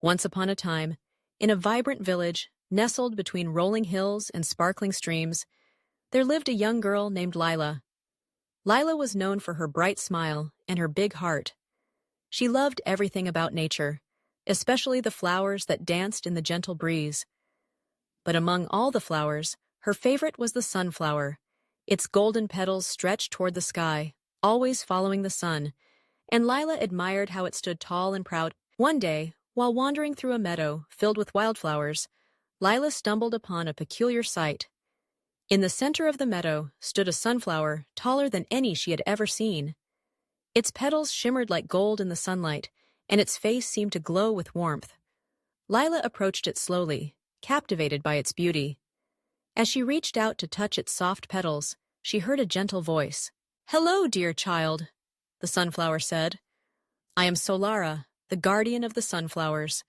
Once upon a time, in a vibrant village, nestled between rolling hills and sparkling streams, there lived a young girl named Lila. Lila was known for her bright smile and her big heart. She loved everything about nature, especially the flowers that danced in the gentle breeze. But among all the flowers, her favorite was the sunflower. Its golden petals stretched toward the sky, always following the sun, and Lila admired how it stood tall and proud. One day, while wandering through a meadow filled with wildflowers, Lila stumbled upon a peculiar sight. In the center of the meadow stood a sunflower taller than any she had ever seen. Its petals shimmered like gold in the sunlight, and its face seemed to glow with warmth. Lila approached it slowly, captivated by its beauty. As she reached out to touch its soft petals, she heard a gentle voice. "Hello, dear child," the sunflower said. "I am Solara, the guardian of the sunflowers.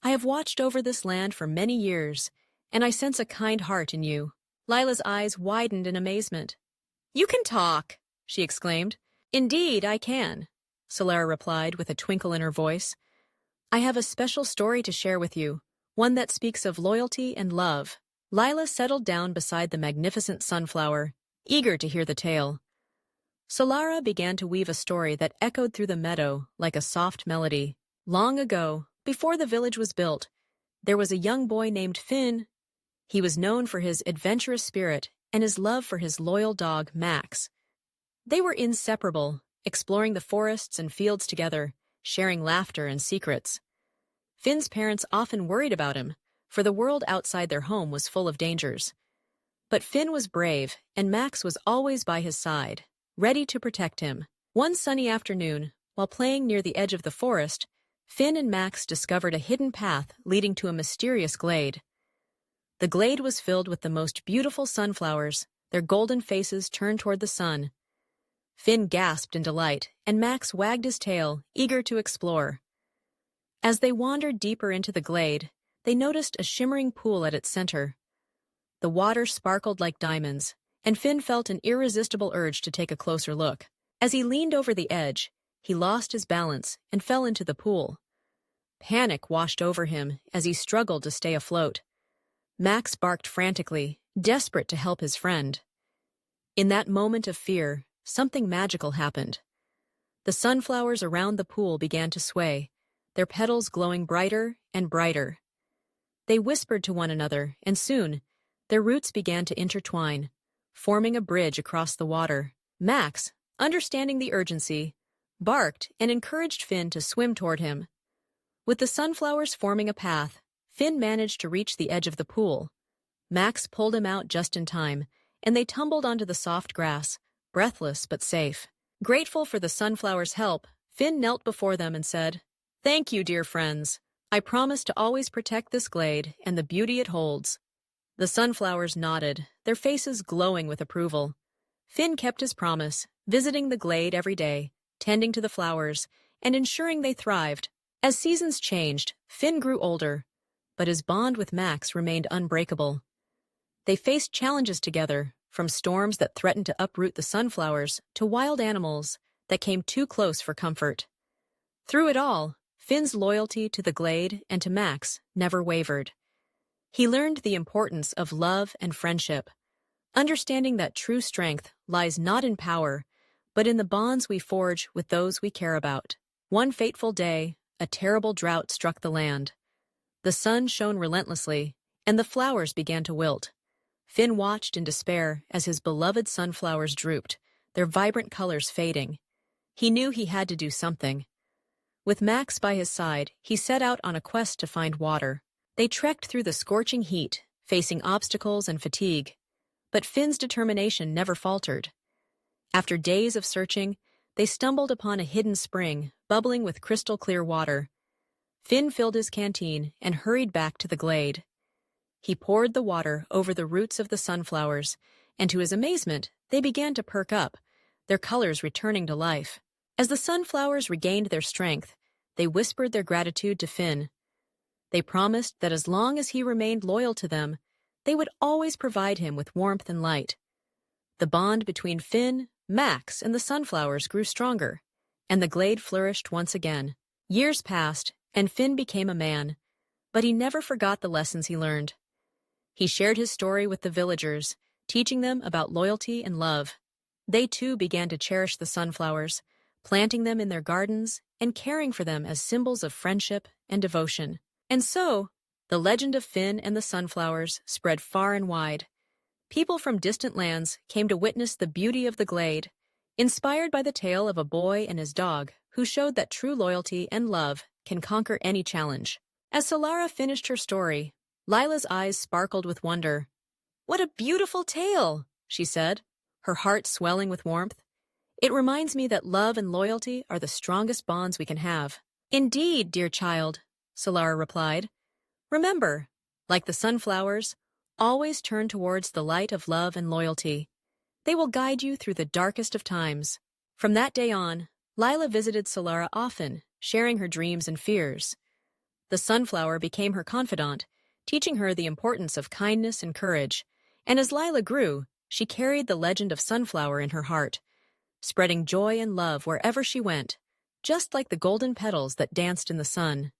I have watched over this land for many years, and I sense a kind heart in you." Lila's eyes widened in amazement. "You can talk," she exclaimed. "Indeed, I can," Solara replied with a twinkle in her voice. "I have a special story to share with you, one that speaks of loyalty and love." Lila settled down beside the magnificent sunflower, eager to hear the tale. Solara began to weave a story that echoed through the meadow like a soft melody. Long ago, before the village was built, there was a young boy named Finn. He was known for his adventurous spirit and his love for his loyal dog, Max. They were inseparable, exploring the forests and fields together, sharing laughter and secrets. Finn's parents often worried about him, for the world outside their home was full of dangers. But Finn was brave, and Max was always by his side, ready to protect him. One sunny afternoon, while playing near the edge of the forest, Finn and Max discovered a hidden path leading to a mysterious glade. The glade was filled with the most beautiful sunflowers, their golden faces turned toward the sun. Finn gasped in delight, and Max wagged his tail, eager to explore. As they wandered deeper into the glade, they noticed a shimmering pool at its center. The water sparkled like diamonds, and Finn felt an irresistible urge to take a closer look. As he leaned over the edge, he lost his balance and fell into the pool. Panic washed over him as he struggled to stay afloat. Max barked frantically, desperate to help his friend. In that moment of fear, something magical happened. The sunflowers around the pool began to sway, their petals glowing brighter and brighter. They whispered to one another, and soon, their roots began to intertwine, forming a bridge across the water. Max, understanding the urgency, barked and encouraged Finn to swim toward him. With the sunflowers forming a path, Finn managed to reach the edge of the pool. Max pulled him out just in time, and they tumbled onto the soft grass, breathless but safe. Grateful for the sunflowers' help, Finn knelt before them and said, "Thank you, dear friends. I promise to always protect this glade and the beauty it holds." The sunflowers nodded, their faces glowing with approval. Finn kept his promise, visiting the glade every day, tending to the flowers, and ensuring they thrived. As seasons changed, Finn grew older, but his bond with Max remained unbreakable. They faced challenges together, from storms that threatened to uproot the sunflowers to wild animals that came too close for comfort. Through it all, Finn's loyalty to the glade and to Max never wavered. He learned the importance of love and friendship, understanding that true strength lies not in power, but in the bonds we forge with those we care about. One fateful day, a terrible drought struck the land. The sun shone relentlessly, and the flowers began to wilt. Finn watched in despair as his beloved sunflowers drooped, their vibrant colors fading. He knew he had to do something. With Max by his side, he set out on a quest to find water. They trekked through the scorching heat, facing obstacles and fatigue. But Finn's determination never faltered. After days of searching, they stumbled upon a hidden spring, bubbling with crystal-clear water. Finn filled his canteen and hurried back to the glade. He poured the water over the roots of the sunflowers, and to his amazement, they began to perk up, their colors returning to life. As the sunflowers regained their strength, they whispered their gratitude to Finn. They promised that as long as he remained loyal to them, they would always provide him with warmth and light. The bond between Finn, Max, and the sunflowers grew stronger, and the glade flourished once again. Years passed, and Finn became a man, but he never forgot the lessons he learned. He shared his story with the villagers, teaching them about loyalty and love. They too began to cherish the sunflowers, planting them in their gardens and caring for them as symbols of friendship and devotion. And so, the legend of Finn and the sunflowers spread far and wide. People from distant lands came to witness the beauty of the glade, inspired by the tale of a boy and his dog who showed that true loyalty and love can conquer any challenge. As Solara finished her story, Lila's eyes sparkled with wonder. "What a beautiful tale," she said, her heart swelling with warmth. "It reminds me that love and loyalty are the strongest bonds we can have." "Indeed, dear child," Solara replied. "Remember, like the sunflowers, always turn towards the light of love and loyalty. They will guide you through the darkest of times." From that day on, Lila visited Solara often, sharing her dreams and fears. The sunflower became her confidant, teaching her the importance of kindness and courage. And as Lila grew, she carried the legend of Sunflower in her heart, spreading joy and love wherever she went, just like the golden petals that danced in the sun.